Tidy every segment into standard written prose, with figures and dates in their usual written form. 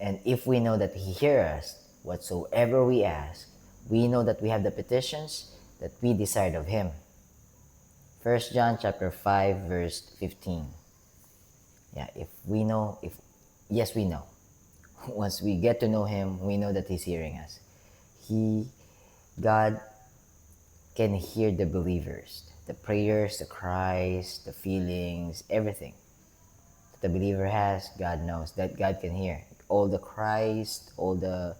And if we know that he hears us, whatsoever we ask, we know that we have the petitions that we desired of him. 1 John chapter 5 verse 15. Yeah, if we know, if yes, we know. Once we get to know him, we know that he's hearing us. God can hear the believers, the prayers, the cries, the feelings, everything that the believer has. God knows that God can hear all the cries, all the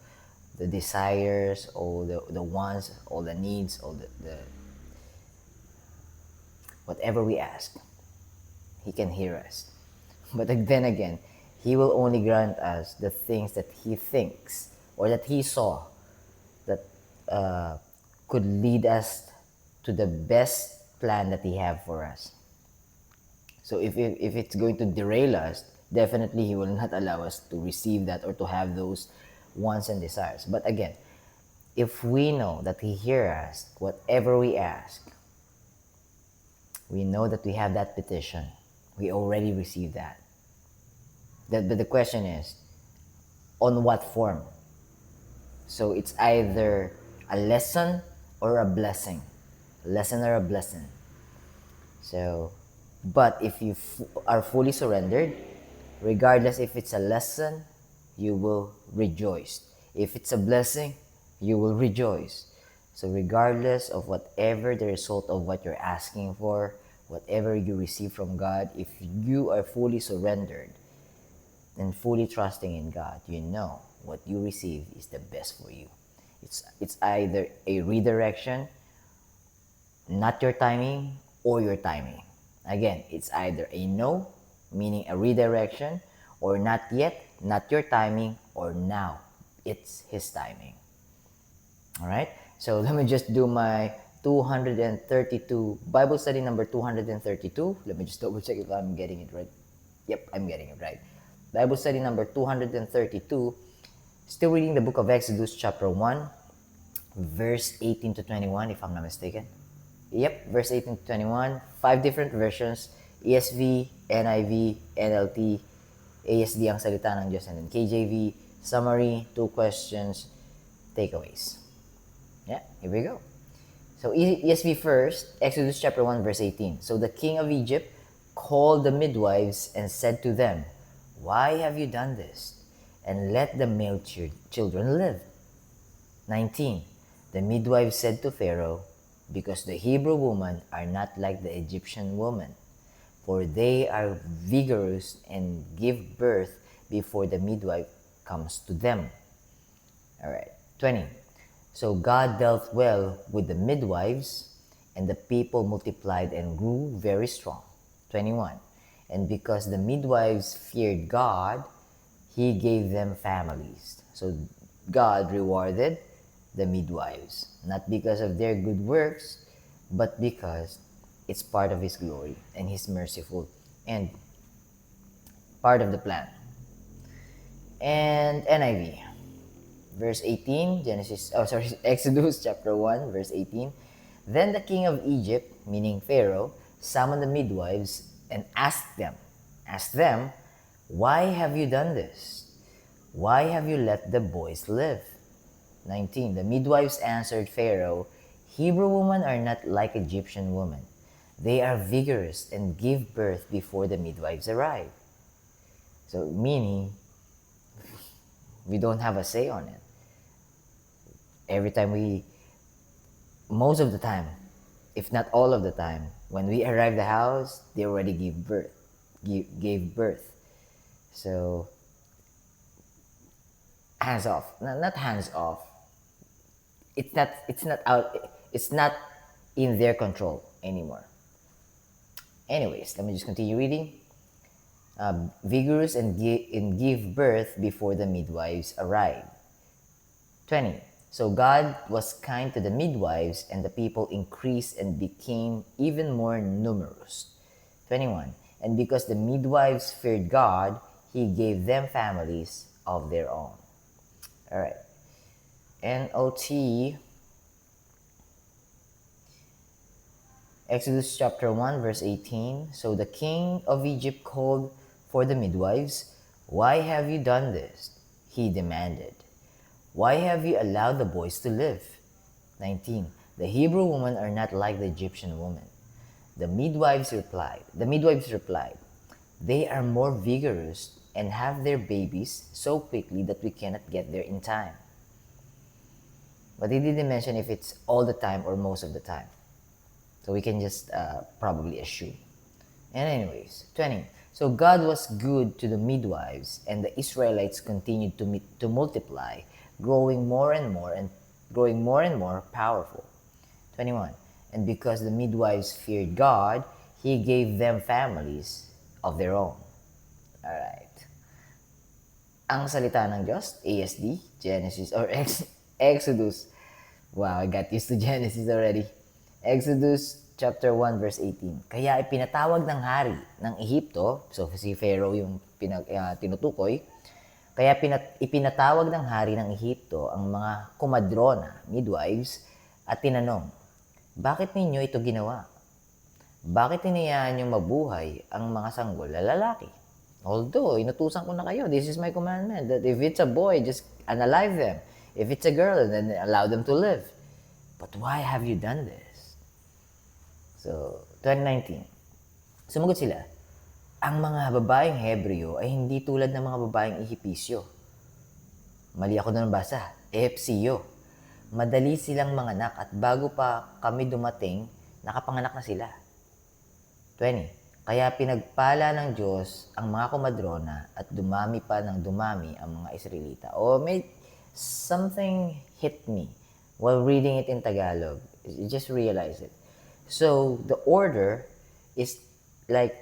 desires, all the wants, all the needs, all the whatever we ask. He can hear us. But then again, he will only grant us the things that he thinks or that he saw that could lead us to the best plan that he have for us. So if it's going to derail us, definitely he will not allow us to receive that or to have those wants and desires. But again, if we know that he hears us, whatever we ask, we know that we have that petition. We already received that. But the question is, on what form? So it's either a lesson or a blessing. A lesson or a blessing. So, but if you are fully surrendered, regardless if it's a lesson, you will rejoice. If it's a blessing, you will rejoice. So regardless of whatever the result of what you're asking for, whatever you receive from God, if you are fully surrendered and fully trusting in God, you know what you receive is the best for you. It's either a redirection, not your timing, or your timing. Again, it's either a no, meaning a redirection, or not yet, not your timing, or now, it's his timing. All right? So let me just do my 232, Bible study number 232. Let me just double check if I'm getting it right. Yep, I'm getting it right. Bible study number 232. Still reading the book of Exodus chapter 1, verse 18 to 21, if I'm not mistaken. Yep, verse 18 to 21. 5 different versions. ESV, NIV, NLT, ASD ang salita ng Diyos, and then KJV, summary, 2 questions, takeaways. Yeah, here we go. So ESV first, Exodus chapter 1 verse 18. So the king of Egypt called the midwives and said to them, "Why have you done this? And let the male children live." 19. The midwives said to Pharaoh, "Because the Hebrew women are not like the Egyptian women, for they are vigorous and give birth before the midwife comes to them." All right. 20. So God dealt well with the midwives, and the people multiplied and grew very strong. 21. And because the midwives feared God, he gave them families. So God rewarded the midwives, not because of their good works, but because it's part of his glory and he's merciful and part of the plan. And NIV verse 18, Exodus chapter 1 verse 18. Then the king of Egypt, meaning Pharaoh, summoned the midwives and asked them, "Why have you done this? Why have you let the boys live?" 19. The midwives answered Pharaoh, "Hebrew women are not like Egyptian women. They are vigorous and give birth before the midwives arrive." So meaning, we don't have a say on it. Every time most of the time, if not all of the time, when we arrive the house, they already gave birth. So, hands off. Not hands off. It's not in their control anymore. Anyways, let me just continue reading. Vigorous and give birth before the midwives arrive. 20. So God was kind to the midwives, and the people increased and became even more numerous. 21. And because the midwives feared God, he gave them families of their own. All right. NLT, Exodus chapter 1 verse 18. So the king of Egypt called for the midwives. "Why have you done this?" he demanded. Why have you allowed the boys to live? 19. The Hebrew women are not like the Egyptian women. The midwives replied, they are more vigorous and have their babies so quickly that we cannot get there in time. But he didn't mention if it's all the time or most of the time. So we can just probably assume. And anyways, 20. So God was good to the midwives, and the Israelites continued to multiply, growing more and more powerful. 21. And because the midwives feared God, He gave them families of their own. Alright. Ang salita ng Diyos, ASD, Genesis, or Exodus. Wow, I got used to Genesis already. Exodus chapter 1 verse 18. Kaya ipinatawag ng hari ng Ehipto, so si Pharaoh yung tinutukoy, kaya ipinatawag ng hari ng Ehipto ang mga kumadrona, midwives, at tinanong, bakit ninyo ito ginawa? Bakit hinayaan nyo mabuhay ang mga sanggol na lalaki? Although, inutusan ko na kayo, this is my commandment, that if it's a boy, just unalive them. If it's a girl, then allow them to live. But why have you done this? So, 2019. Sumagot sila, ang mga babaeng Hebreo ay hindi tulad ng mga babaeng Ehipisyo. Mali ako doon basa. Ehipsyo. Madali silang manganak at bago pa kami dumating, nakapanganak na sila. 20. Kaya pinagpala ng Diyos ang mga kumadrona at dumami pa ng dumami ang mga Israelita. Something hit me while reading it in Tagalog. You just realize it. So, the order is like,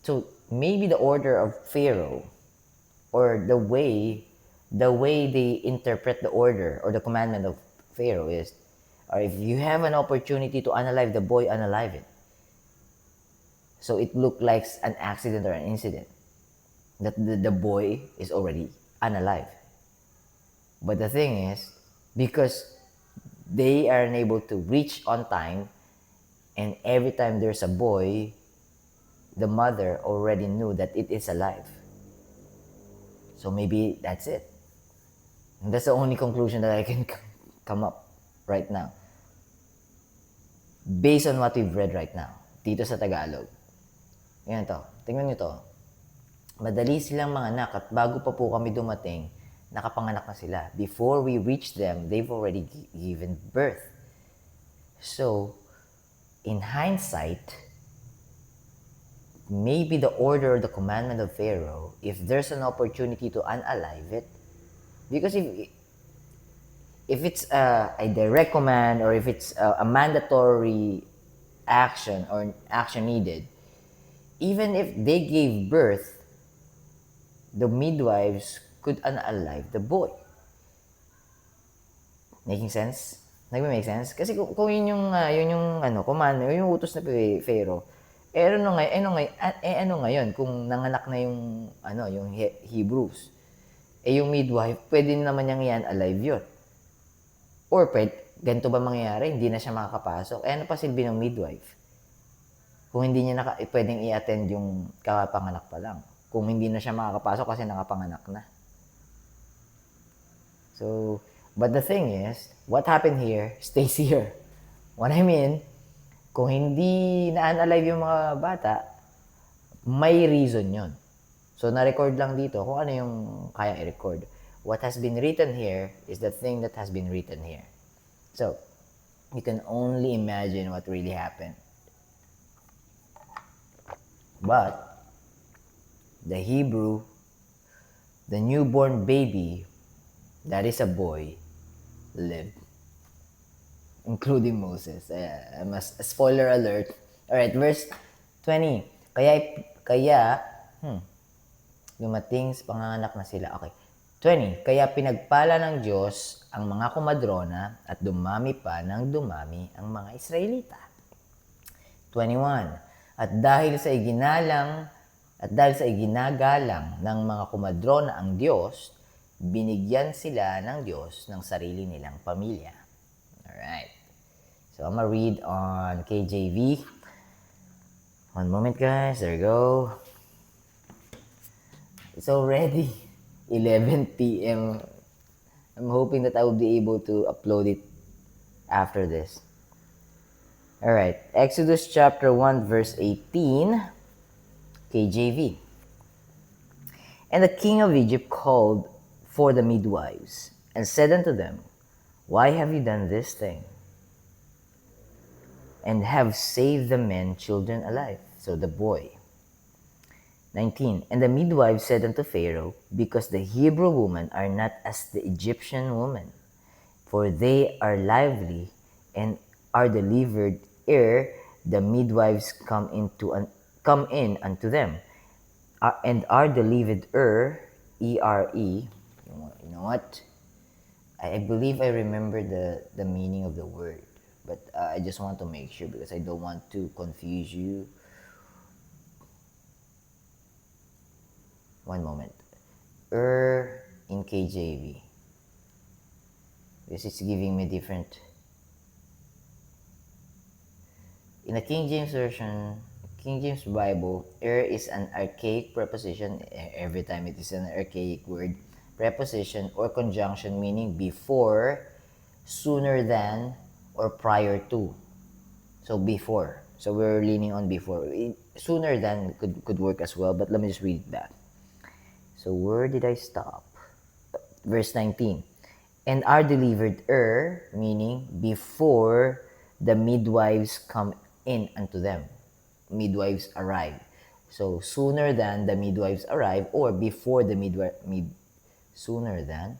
so maybe the order of Pharaoh or the way they interpret the order or the commandment of Pharaoh is, or if you have an opportunity to unalive the boy, unalive it. So it looked like an accident or an incident that the boy is already unalive. But the thing is, because they are unable to reach on time, and every time there's a boy, the mother already knew that it is alive. So maybe that's it. And that's the only conclusion that I can come up right now. Based on what we've read right now, dito sa Tagalog. Yan to. Tingnan nyo to. Madali silang manganak at bago pa po kami dumating, nakapanganak na sila. Before we reach them, they've already given birth. So, in hindsight, maybe the order or the commandment of Pharaoh, if there's an opportunity to unalive it, because if it's a direct command or if it's a mandatory action or action needed, even if they gave birth, the midwives could unalive the boy. Making sense? Nagme-make sense? Kasi kung yun yung command, yung utos na Pharaoh, ano ngayon kung nanganak na yung yung Hebrews? Yung midwife, pwede naman niyang yan alive yun. Or ganito ba mangyayari? Hindi na siya makakapasok. Ano pa silbi ng midwife? Kung hindi niya pwedeng i-attend yung kakapanganak pa lang. Kung hindi na siya makakapasok kasi nakapanganak na. So, but the thing is, what happened here stays here. What I mean, kung hindi na-unalive yung mga bata, may reason yon. So, na-record lang dito kung ano yung kaya i-record. What has been written here is the thing that has been written here. So, you can only imagine what really happened. But, the newborn baby, that is a boy, lived. Including Moses. Spoiler alert. Alright, verse 20. Kaya, dumating, panganganak na sila. Okay. 20. Kaya pinagpala ng Diyos ang mga kumadrona at dumami pa ng dumami ang mga Israelita. 21. At dahil sa iginagalang ng mga kumadrona ang Diyos, binigyan sila ng Diyos ng sarili nilang pamilya. Alright. So, I'm gonna read on KJV. One moment, guys. There you go. It's already 11 p.m. I'm hoping that I will be able to upload it after this. All right, Exodus chapter 1 verse 18, KJV. And the king of Egypt called for the midwives and said unto them, Why have you done this thing? And have saved the men children alive. So the boy. 19. And the midwives said unto Pharaoh, Because the Hebrew women are not as the Egyptian women, for they are lively and are delivered ere the midwives come in unto them, and are delivered E-R-E. You know what? I believe I remember the meaning of the word, but I just want to make sure because I don't want to confuse you. One moment. In KJV. This is giving me different. In the King James Version, King James Bible, is an archaic preposition. Every time it is an archaic word. Preposition or conjunction meaning before, sooner than, or prior to. So before. So we're leaning on before. Sooner than could work as well, but let me just read it back. So where did I stop? Verse 19. And are delivered meaning before the midwives come in unto them. Midwives arrive. So sooner than the midwives arrive, or before the sooner than.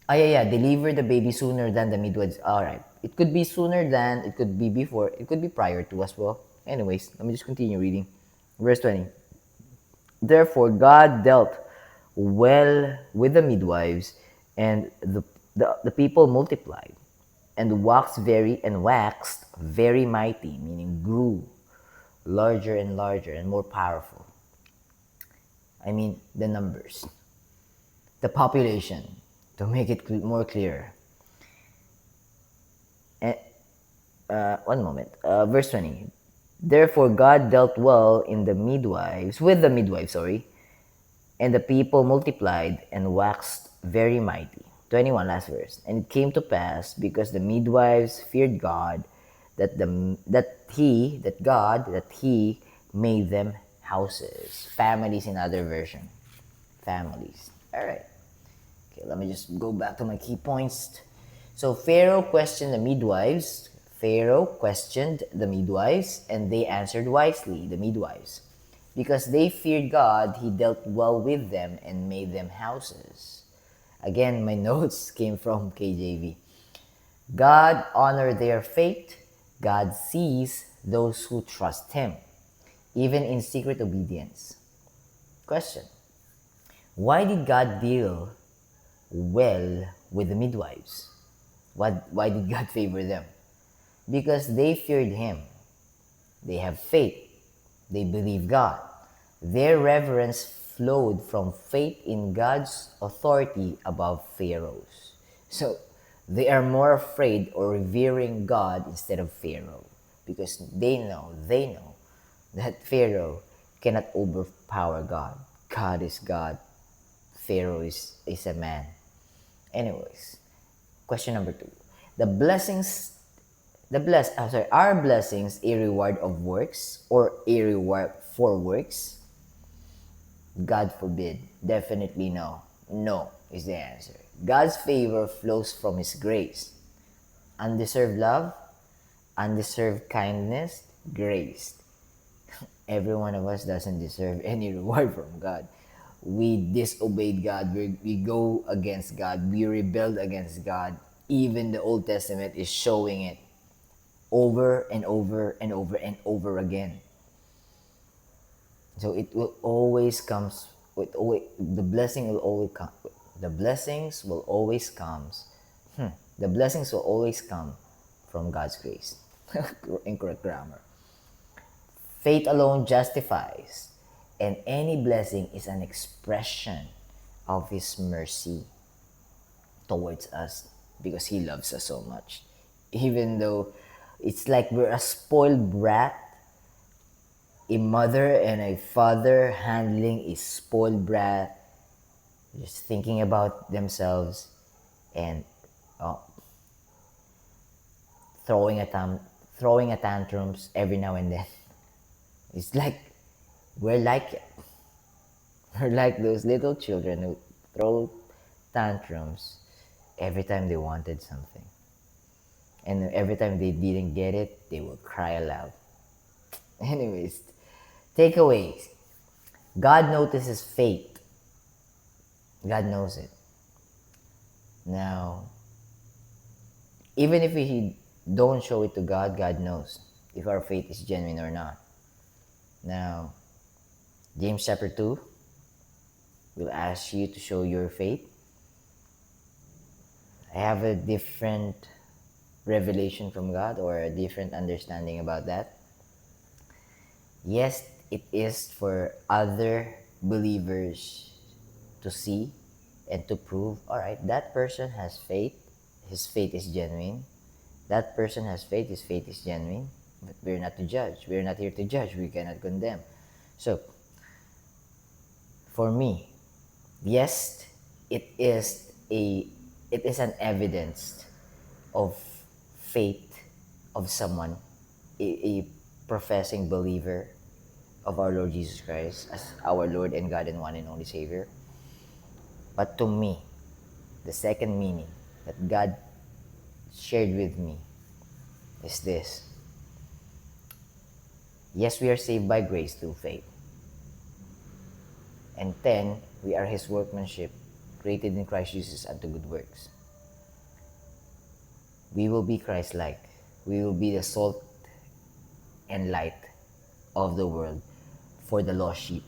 Deliver the baby sooner than the midwives. Alright. It could be sooner than, it could be before, it could be prior to as well. Anyways, let me just continue reading. Verse 20. Therefore God dealt well with the midwives, and the people multiplied, and waxed very mighty, meaning grew larger and larger and more powerful. I mean, the numbers, the population, to make it more clear. One moment. Verse 20. Therefore God dealt well with the midwives, and the people multiplied and waxed very mighty. 21, last verse. And it came to pass, because the midwives feared God, that he made them houses. Families in other version. Families. All right. Okay, let me just go back to my key points. So Pharaoh questioned the midwives. And they answered wisely, the midwives. Because they feared God, he dealt well with them and made them houses. Again, my notes came from KJV. God honored their faith. God sees those who trust him, even in secret obedience. Question. Why did God deal well with the midwives? Why did God favor them? Because they feared him. They have faith. They believe God. Their reverence flowed from faith in God's authority above Pharaoh's. So they are more afraid or revering God instead of Pharaoh, because they know that Pharaoh cannot overpower God. God is God. Pharaoh is a man. Anyways, question number 2. Are blessings a reward of works or a reward for works? God forbid. Definitely no. No is the answer. God's favor flows from his grace. Undeserved love, undeserved kindness, grace. Every one of us doesn't deserve any reward from God. We disobeyed God. We go against God. We rebelled against God. Even the Old Testament is showing it over and over and over and over again. So it will always comes with the blessing will always come. The blessings will always comes. The blessings will always come from God's grace. Incorrect grammar. Faith alone justifies, and any blessing is an expression of his mercy towards us, because he loves us so much. Even though it's like we're a spoiled brat, a mother and a father handling a spoiled brat just thinking about themselves and uh, throwing a tantrums every now and then. It's like we're like we're like those little children who throw tantrums every time they wanted something. And every time they didn't get it, they will cry aloud. Anyways, takeaways. God notices faith. God knows it. Now, even if we don't show it to God, God knows if our faith is genuine or not. Now, James chapter 2 will ask you to show your faith. I have a different revelation from God or a different understanding about that. Yes, it is for other believers to see and to prove, all right, that person has faith, his faith is genuine. That person has faith, his faith is genuine. But we're not to judge. We're not here to judge. We cannot condemn. So, for me, yes, it is an evidence of faith of someone, a professing believer of our Lord Jesus Christ as our Lord and God and one and only Savior. But to me, the second meaning that God shared with me is this. Yes, we are saved by grace through faith. And 10, we are His workmanship, created in Christ Jesus unto good works. We will be Christ-like. We will be the salt and light of the world for the lost sheep,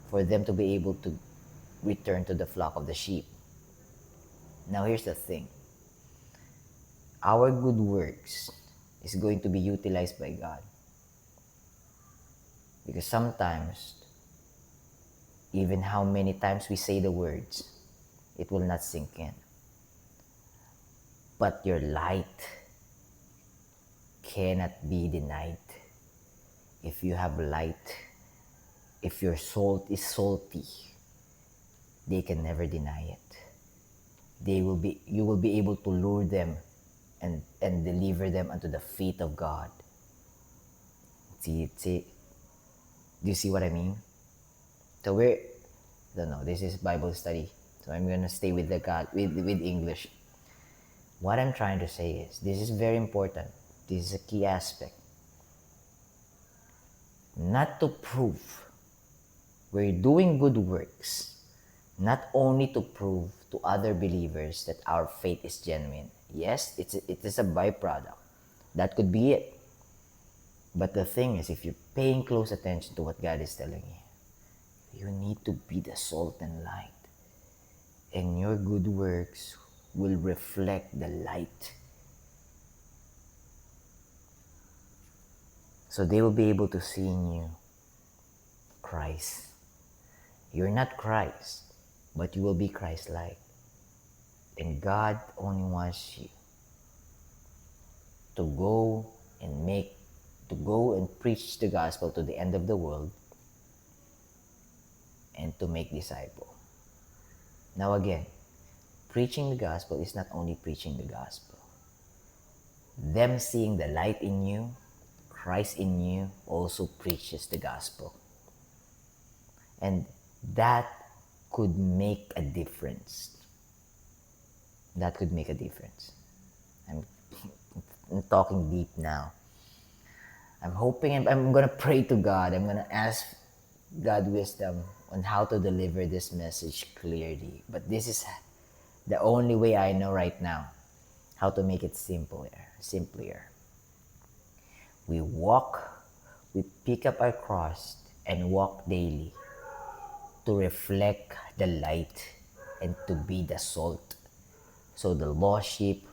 for them to be able to return to the flock of the sheep. Now here's the thing. Our good works is going to be utilized by God. Because sometimes, even how many times we say the words, it will not sink in. But your light cannot be denied. If you have light, if your salt is salty, they can never deny it. You will be able to lure them and deliver them unto the feet of God. See, do you see what I mean? So I don't know, this is Bible study. So I'm gonna stay with with English. What I'm trying to say is, this is very important. This is a key aspect. Not to prove we're doing good works, not only to prove to other believers that our faith is genuine. Yes, it is a byproduct. That could be it. But the thing is, if you're paying close attention to what God is telling you, you need to be the salt and light. And your good works will reflect the light. So they will be able to see in you Christ. You're not Christ, but you will be Christ-like. And God only wants you to go and preach the gospel to the end of the world and to make disciples. Now again, preaching the gospel is not only preaching the gospel. Them seeing the light in you, Christ in you, also preaches the gospel. And that could make a difference. That could make a difference. I'm talking deep now. I'm hoping, I'm going to pray to God. I'm going to ask God wisdom on how to deliver this message clearly. But this is the only way I know right now how to make it simpler. We pick up our cross and walk daily to reflect the light and to be the salt. So the lost sheep,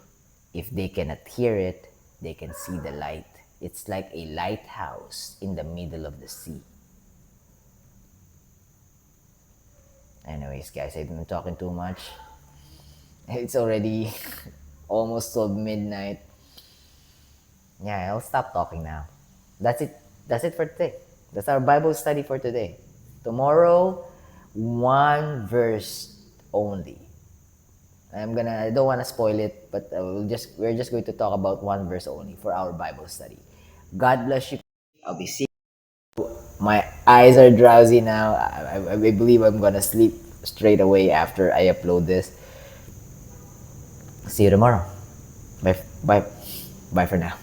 if they cannot hear it, they can see the light. It's like a lighthouse in the middle of the sea. Anyways, guys, I've been talking too much. It's already almost 12 midnight. Yeah, I'll stop talking now. That's it. That's it for today. That's our Bible study for today. Tomorrow, one verse only. I don't want to spoil it, but we're just going to talk about one verse only for our Bible study. God bless you. I'll be seeing you. My eyes are drowsy now. I believe I'm gonna sleep straight away after I upload this. See you tomorrow. Bye, bye, bye for now.